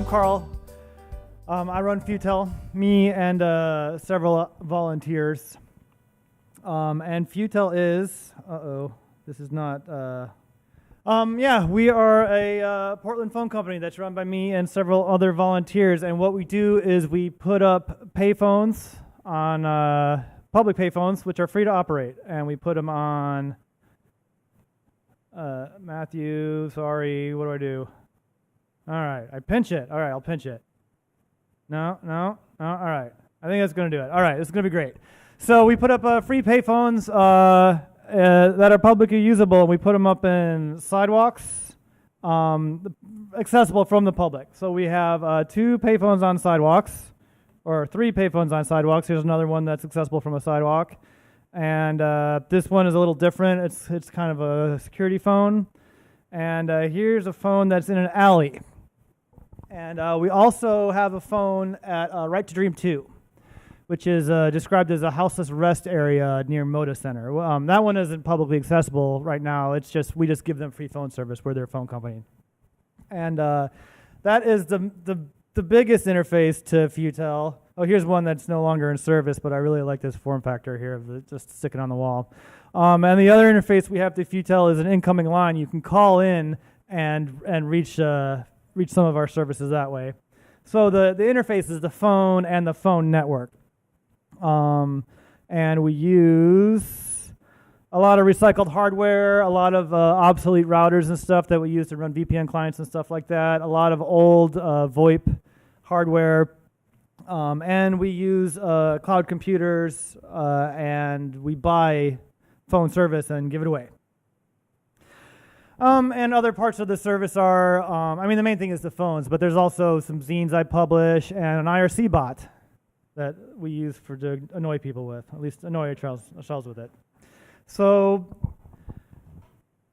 Karl. I run Futel, me and several volunteers. And Futel is, this is not, we are a Portland phone company that's run by me and several other volunteers. And what we do is we put up payphones on public payphones, which are free to operate. And we put them on, Matthew, sorry, what do I do? All right, I pinch it. All right, I'll pinch it. No, all right. I think that's going to do it. All right, this is going to be great. So we put up free payphones that are publicly usable, and we put them up in sidewalks, accessible from the public. So we have 2 payphones on sidewalks, or 3 payphones on sidewalks. Here's another one that's accessible from a sidewalk. And this one is a little different. It's kind of a security phone. And here's a phone that's in an alley. And we also have a phone at Right to Dream 2, which is described as a houseless rest area near Moda Center. That one isn't publicly accessible right now. It's just we just give them free phone service. We're their phone company. And that is the biggest interface to Futel. Oh, here's one that's no longer in service, but I really like this form factor here of just sticking on the wall. And the other interface we have to Futel is an incoming line. You can call in and reach some of our services that way. So the interface is the phone and the phone network. And we use a lot of recycled hardware, a lot of obsolete routers and stuff that we use to run VPN clients and stuff like that, a lot of old VoIP hardware, and we use cloud computers, and we buy phone service and give it away. And other parts of the service are, the main thing is the phones, but there's also some zines I publish and an IRC bot that we use to annoy people with, at least annoy ourselves with it. So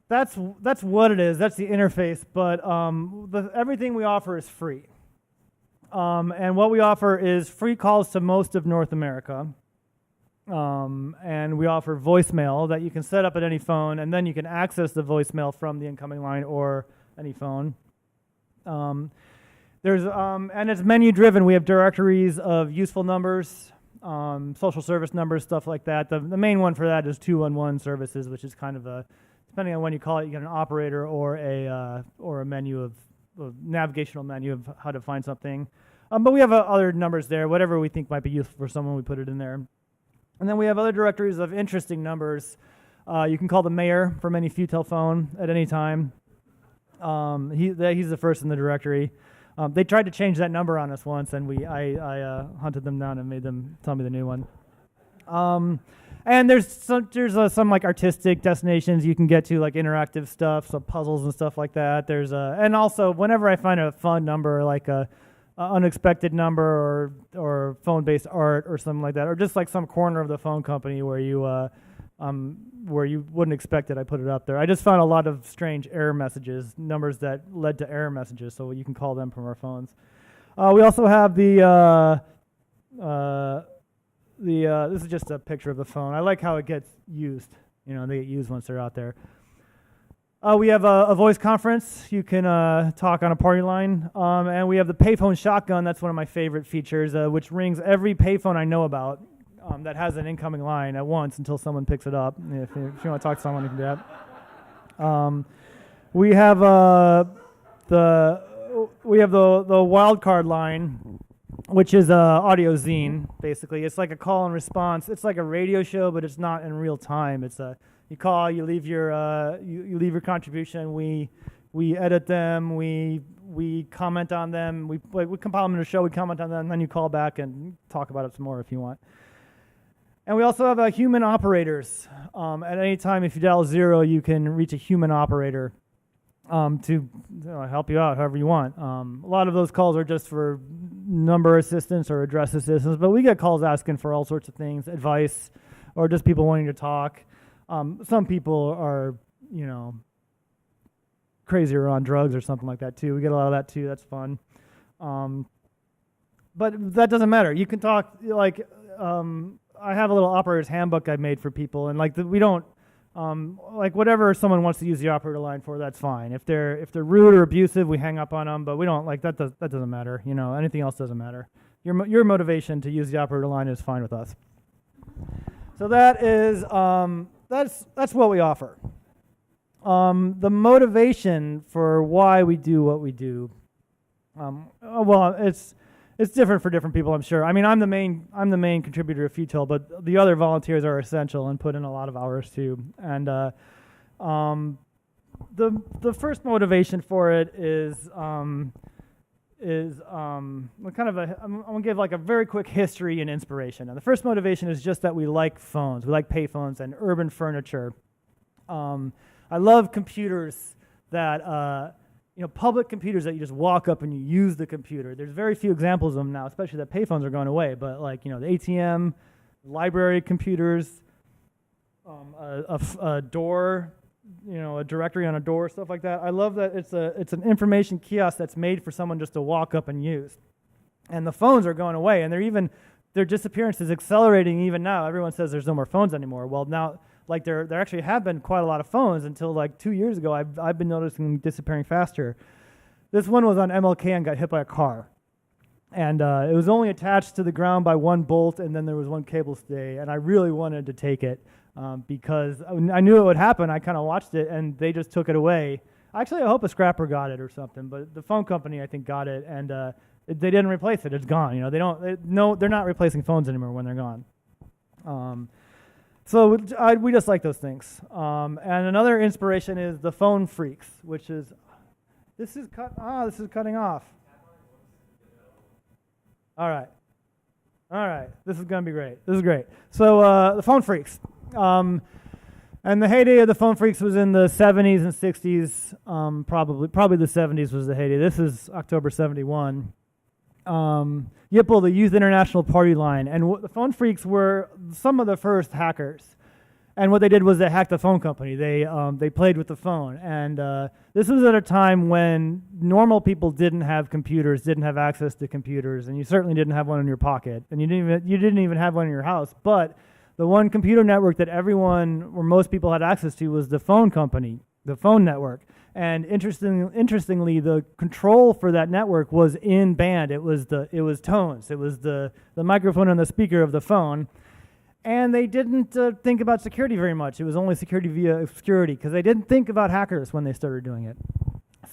that's what it is. That's the interface, but everything we offer is free. And what we offer is free calls to most of North America. And we offer voicemail that you can set up at any phone, and then you can access the voicemail from the incoming line or any phone. And it's menu driven. We have directories of useful numbers, social service numbers, stuff like that. The main one for that is 211 services, which is kind of depending on when you call it, you get an operator or a menu a navigational menu of how to find something. But we have other numbers there, whatever we think might be useful for someone, we put it in there. And then we have other directories of interesting numbers. You can call the mayor from any Futel phone at any time. He's the first in the directory. They tried to change that number on us once, and I hunted them down and made them tell me the new one. And there's some like artistic destinations you can get to, like interactive stuff, so puzzles and stuff like that. And also whenever I find a fun number, like a unexpected number or phone-based art or something like that, or just like some corner of the phone company where you wouldn't expect it, I put it up there. I just found a lot of strange error messages, numbers that led to error messages, so you can call them from our phones. We also have this is just a picture of the phone. I like how it gets used. They get used once they're out there. We have a voice conference. You can talk on a party line. And we have the payphone shotgun. That's one of my favorite features, which rings every payphone I know about that has an incoming line at once until someone picks it up. If you want to talk to someone, you can do that. We have the wildcard line, which is audio zine, basically. It's like a call and response. It's like a radio show, but it's not in real time. It's you call, you leave your you leave your contribution. We edit them. We comment on them. We compile them in a show. We comment on them, and then you call back and talk about it some more if you want. And we also have human operators. At any time, if you dial 0, you can reach a human operator to help you out however you want. A lot of those calls are just for number assistance or address assistance, but we get calls asking for all sorts of things, advice, or just people wanting to talk. Some people are, crazy or on drugs or something like that too. We get a lot of that too. That's fun. But that doesn't matter. You can talk I have a little operator's handbook I made for people, and we don't Like whatever someone wants to use the operator line for, that's fine. If they're rude or abusive, we hang up on them. But we don't like that. That doesn't matter. You know, anything else doesn't matter. Your motivation to use the operator line is fine with us. So that is that's what we offer. The motivation for why we do what we do. Well, it's different for different people, I'm sure. I mean, I'm the main contributor of Futel, but the other volunteers are essential and put in a lot of hours too. And the first motivation for it is kind of I'm gonna give like a very quick history and inspiration. And the first motivation is just that we like phones, we like payphones and urban furniture. I love computers that. Public computers that you just walk up and you use the computer. There's very few examples of them now, especially that payphones are going away. But like, the ATM, library computers, a door, a directory on a door, stuff like that. I love that it's an information kiosk that's made for someone just to walk up and use. And the phones are going away, and their disappearance is accelerating even now. Everyone says there's no more phones anymore. Well, now. Like there actually have been quite a lot of phones until like 2 years ago. I've been noticing them disappearing faster. This one was on MLK and got hit by a car, and it was only attached to the ground by one bolt, and then there was one cable stay. And I really wanted to take it because I knew it would happen. I kind of watched it, and they just took it away. Actually, I hope a scrapper got it or something, but the phone company I think got it, and they didn't replace it. It's gone. They're not replacing phones anymore when they're gone. So we just like those things. And another inspiration is the phone freaks, which is, this is cutting off. All right. This is going to be great. This is great. So the phone freaks. And the heyday of the phone freaks was in the 70s and 60s. Probably the 70s was the heyday. This is October 71. YPL, the Youth International Party Line, and the phone freaks were some of the first hackers. And what they did was they hacked the phone company. They played with the phone, and this was at a time when normal people didn't have computers, didn't have access to computers, and you certainly didn't have one in your pocket, and you didn't even have one in your house. But the one computer network that everyone or most people had access to was the phone company, the phone network. And interestingly, the control for that network was in band. It was tones. It was the microphone and the speaker of the phone. And they didn't think about security very much. It was only security via obscurity because they didn't think about hackers when they started doing it.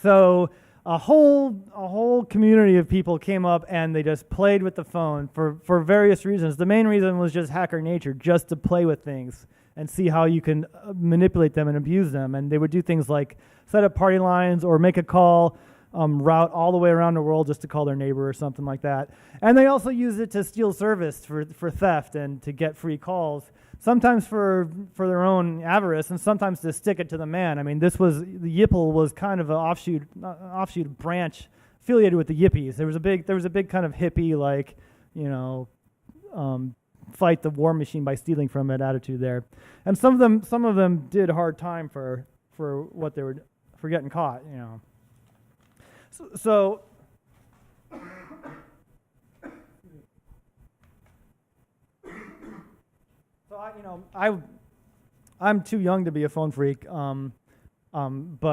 So a whole community of people came up and they just played with the phone for various reasons. The main reason was just hacker nature, just to play with things and see how you can manipulate them and abuse them. And they would do things like set up party lines or make a call, route all the way around the world just to call their neighbor or something like that. And they also use it to steal service for theft and to get free calls, sometimes for their own avarice and sometimes to stick it to the man. I mean, the YPL was kind of an offshoot branch affiliated with the Yippies. There was a big kind of hippie, like, fight the war machine by stealing from it attitude there. And some of them did hard time for what they were for getting caught, So I'm too young to be a phone freak, but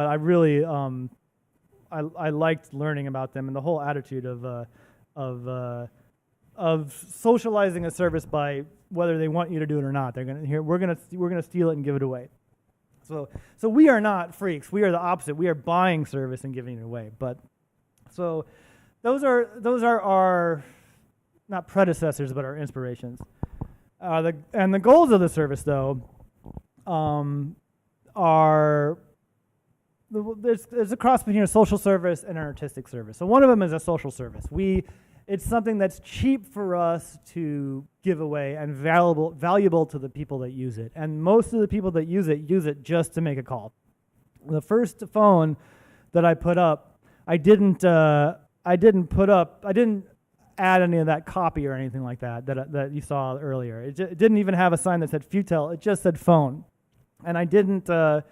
I really I liked learning about them and the whole attitude of socializing a service by whether they want you to do it or not. We're gonna steal it and give it away. So we are not freaks. We are the opposite. We are buying service and giving it away. But so those are our not predecessors, but our inspirations. The goals of the service, though, are there's a cross between a social service and an artistic service. So one of them is a social service. It's something that's cheap for us to give away and valuable to the people that use it. And most of the people that use it just to make a call. The first phone that I put up, I didn't add any of that copy or anything like that you saw earlier. It didn't even have a sign that said Futel. It just said phone. And I didn't have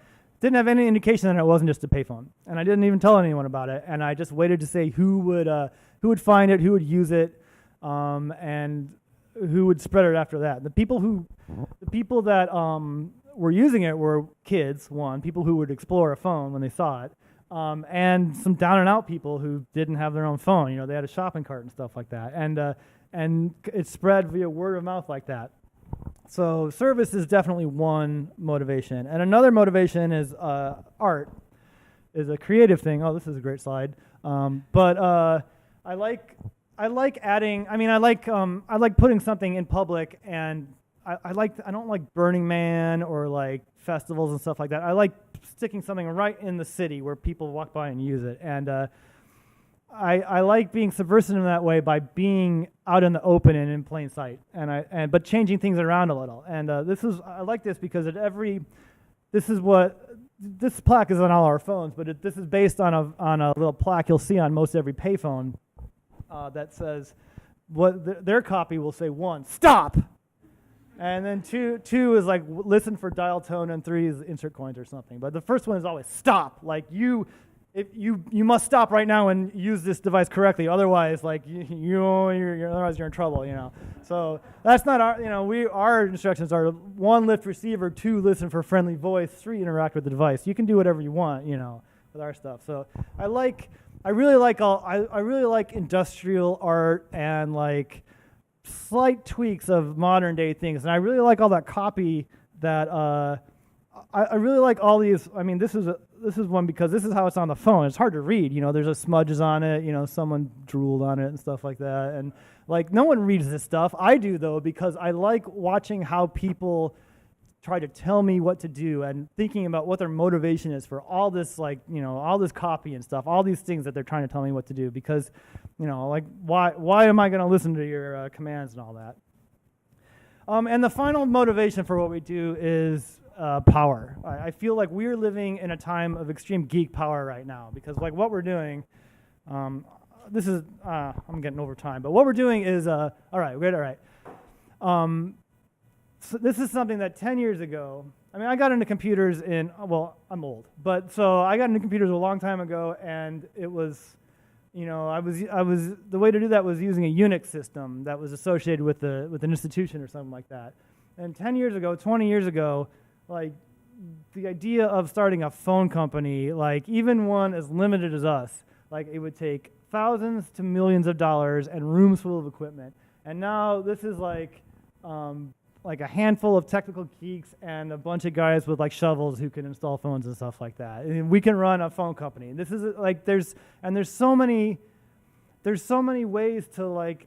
any indication that it wasn't just a payphone. And I didn't even tell anyone about it. And I just waited to say who would find it, who would use it, and who would spread it after that. The people that were using it were kids, one, people who would explore a phone when they saw it, and some down and out people who didn't have their own phone. You know, they had a shopping cart and stuff like that, and it spread via word of mouth like that. So service is definitely one motivation, and another motivation is art, is a creative thing. Oh, this is a great slide. But I like adding. I mean, I like putting something in public, and I don't like Burning Man or like festivals and stuff like that. I like sticking something right in the city where people walk by and use it, and I like being subversive in that way by being out in the open and in plain sight, but changing things around a little. And I like this because this plaque is on all our phones, but this is based on a little plaque you'll see on most every payphone that says their copy will say 1, stop, and then two is like listen for dial tone, and 3 is insert coins or something. But the first one is always stop, like you must stop right now and use this device correctly, otherwise like otherwise you're in trouble, you know. So that's not our instructions are 1, lift receiver, 2, listen for friendly voice, 3, interact with the device. You can do whatever you want, you know, with our stuff. So I really like industrial art and like slight tweaks of modern day things, and I really like all that copy that I really like all these. I mean, this is one because this is how it's on the phone. It's hard to read, you know. There's a smudges on it, you know. Someone drooled on it and stuff like that. And like no one reads this stuff. I do though because I like watching how people try to tell me what to do and thinking about what their motivation is for all this, like, you know, all this copy and stuff, all these things that they're trying to tell me what to do. Because, you know, like why am I going to listen to your commands and all that? And the final motivation for what we do is power. I feel like we're living in a time of extreme geek power right now because like what we're doing, I'm getting over time, but what we're doing is, all right. So this is something that 10 years ago, I mean, I got into computers I'm old, but so I got into computers a long time ago, and it was, you know, the way to do that was using a Unix system that was associated with an institution or something like that. And 10 years ago, 20 years ago, like the idea of starting a phone company, like even one as limited as us, like it would take thousands to millions of dollars and rooms full of equipment. And now this is like a handful of technical geeks and a bunch of guys with like shovels who can install phones and stuff like that. And we can run a phone company. And this is like there's so many ways to like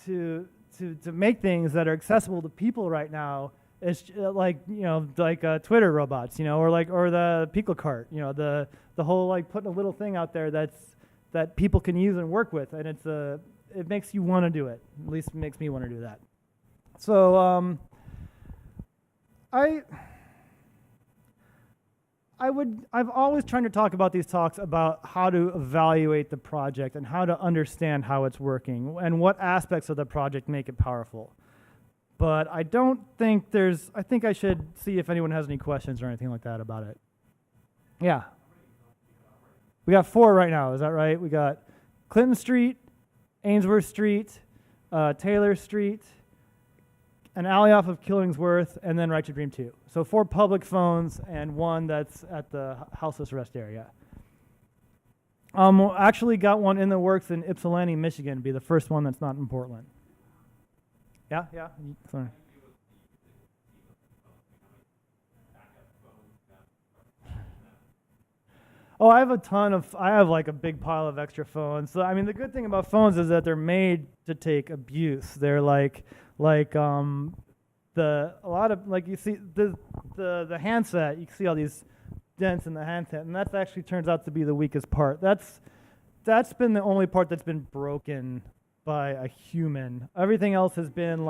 to make things that are accessible to people right now. It's like, you know, like Twitter robots, you know, or the Pickle Cart, you know, the whole like putting a little thing out there that people can use and work with, and it makes you want to do it. At least it makes me want to do that. So I've always tried to talk about these talks about how to evaluate the project and how to understand how it's working and what aspects of the project make it powerful. But I don't think I think I should see if anyone has any questions or anything like that about it. Yeah. We got 4 right now, is that right? We got Clinton Street, Ainsworth Street, Taylor Street, an alley off of Killingsworth, and then Right to Dream 2. So 4 public phones and 1 that's at the houseless rest area. Actually got one in the works in Ypsilanti, Michigan, be the first one that's not in Portland. Yeah. Sorry. Oh, I have like a big pile of extra phones. So I mean, the good thing about phones is that they're made to take abuse. They're like you see the handset. You can see all these dents in the handset, and that actually turns out to be the weakest part. That's been the only part that's been broken by a human. Everything else has been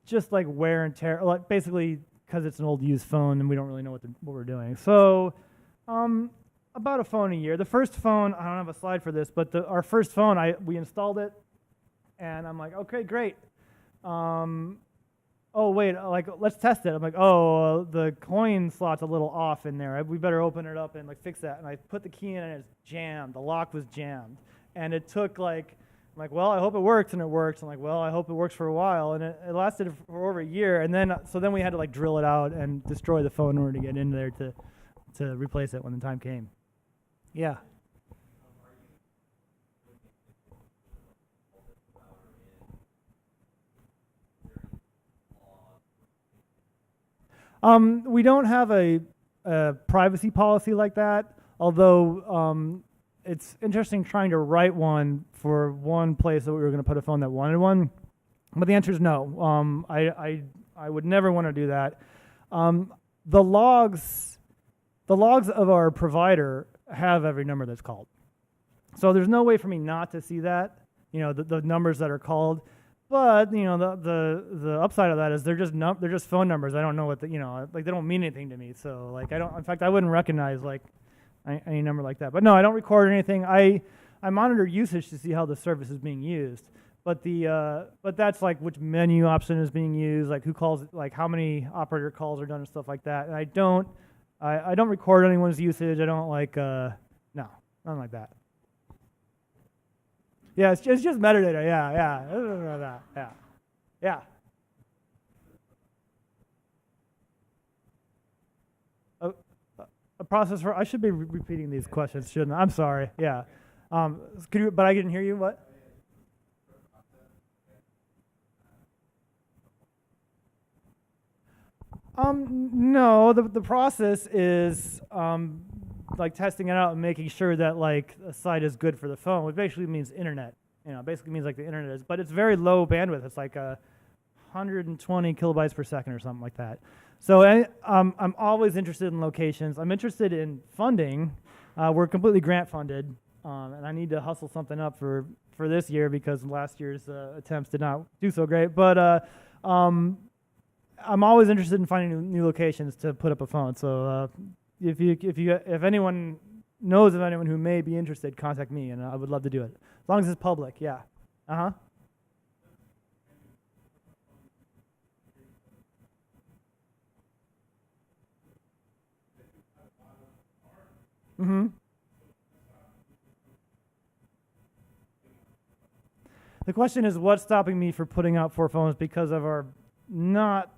just like wear and tear, like basically because it's an old used phone and we don't really know what we're doing. So about a phone a year. The first phone, I don't have a slide for this, but our first phone, we installed it, and I'm like, okay, great. Oh wait, like let's test it. I'm like, the coin slot's a little off in there. We better open it up and like fix that. And I put the key in and it's jammed. The lock was jammed, and it took like I'm like, well, I hope it works, and it works. I'm like, well, I hope it works for a while, and it lasted for over a year, and then we had to like drill it out and destroy the phone in order to get in there to replace it when the time came. Yeah. We don't have a privacy policy like that, although it's interesting trying to write one for one place that we were going to put a phone that wanted one. But the answer is no. I would never want to do that. The logs of our provider have every number that's called. So there's no way for me not to see that, the numbers that are called. But the upside of that is they're just phone numbers. I don't know what they don't mean anything to me. So like in fact I wouldn't recognize like any number like that. But no, I don't record anything. I monitor usage to see how the service is being used. But but that's like which menu option is being used, like who calls, like how many operator calls are done and stuff like that. And I don't record anyone's usage. I don't no, nothing like that. Yeah, it's just metadata. Yeah. A process for. I should be repeating these questions, shouldn't I? I'm sorry. Yeah. But I didn't hear you. What? No. The process is like testing it out and making sure that like a site is good for the phone, which basically means internet. Basically means like the internet is, but it's very low bandwidth. It's like 120 kilobytes per second or something like that. So I'm always interested in locations. I'm interested in funding. We're completely grant funded, and I need to hustle something up for this year because last year's attempts did not do so great. But I'm always interested in finding new locations to put up a phone. So if anyone knows of anyone who may be interested, contact me, and I would love to do it. As long as it's public, yeah. Uh-huh. Mm-hmm. The question is, what's stopping me from putting out 4 phones because of our not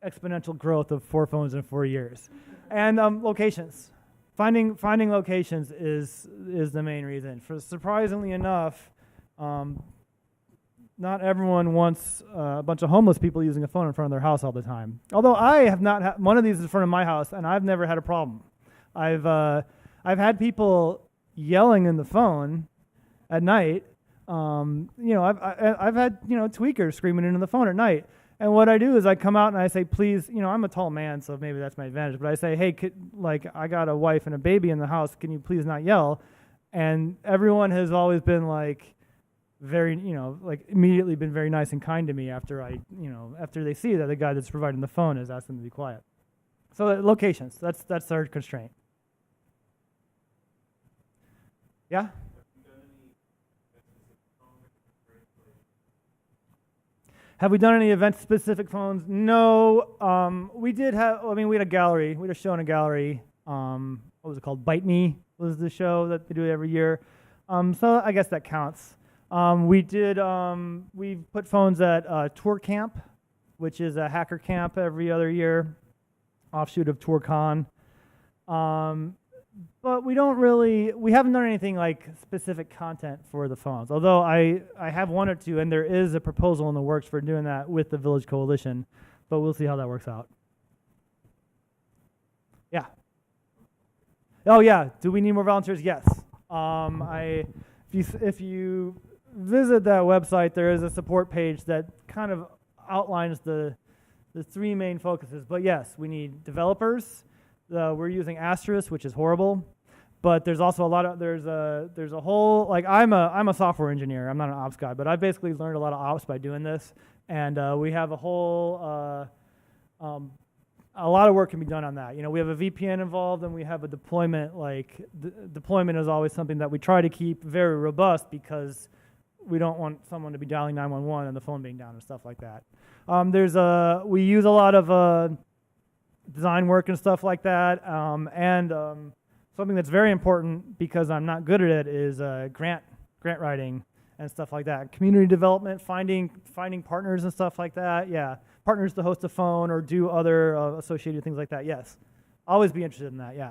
exponential growth of 4 phones in 4 years? And locations. Finding locations is the main reason. Surprisingly enough, not everyone wants a bunch of homeless people using a phone in front of their house all the time. Although I have not had one of these in front of my house, and I've never had a problem. I've had people yelling in the phone at night. I've had tweakers screaming into the phone at night. And what I do is I come out and I say, please, I'm a tall man, so maybe that's my advantage. But I say, hey, I got a wife and a baby in the house. Can you please not yell? And everyone has always been like very, immediately been very nice and kind to me after after they see that the guy that's providing the phone has asked them to be quiet. So locations, that's our constraint. Yeah? Have we done any event-specific phones? No. We did have, we had a gallery. We had a show in a gallery. What was it called? Bite Me was the show that they do every year. So I guess that counts. We put phones at Tour Camp, which is a hacker camp every other year, offshoot of TourCon. But we haven't done anything like specific content for the phones. Although I have one or two, and there is a proposal in the works for doing that with the Village Coalition, but we'll see how that works out. Yeah. Oh yeah. Do we need more volunteers? Yes. If you visit that website, there is a support page that kind of outlines the 3 main focuses. But yes, we need developers. We're using Asterisk, which is horrible, but there's also there's a whole, like I'm a software engineer. I'm not an ops guy, but I basically learned a lot of ops by doing this, and we have a whole a lot of work can be done on that. We have a VPN involved, and we have a deployment. Deployment is always something that we try to keep very robust because we don't want someone to be dialing 911 and the phone being down and stuff like that. We use a lot of design work and stuff like that, and something that's very important because I'm not good at it is grant writing and stuff like that. Community development, finding partners and stuff like that. Yeah, partners to host a phone or do other associated things like that. Yes, always be interested in that. Yeah.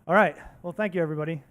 All right. Well, thank you, everybody.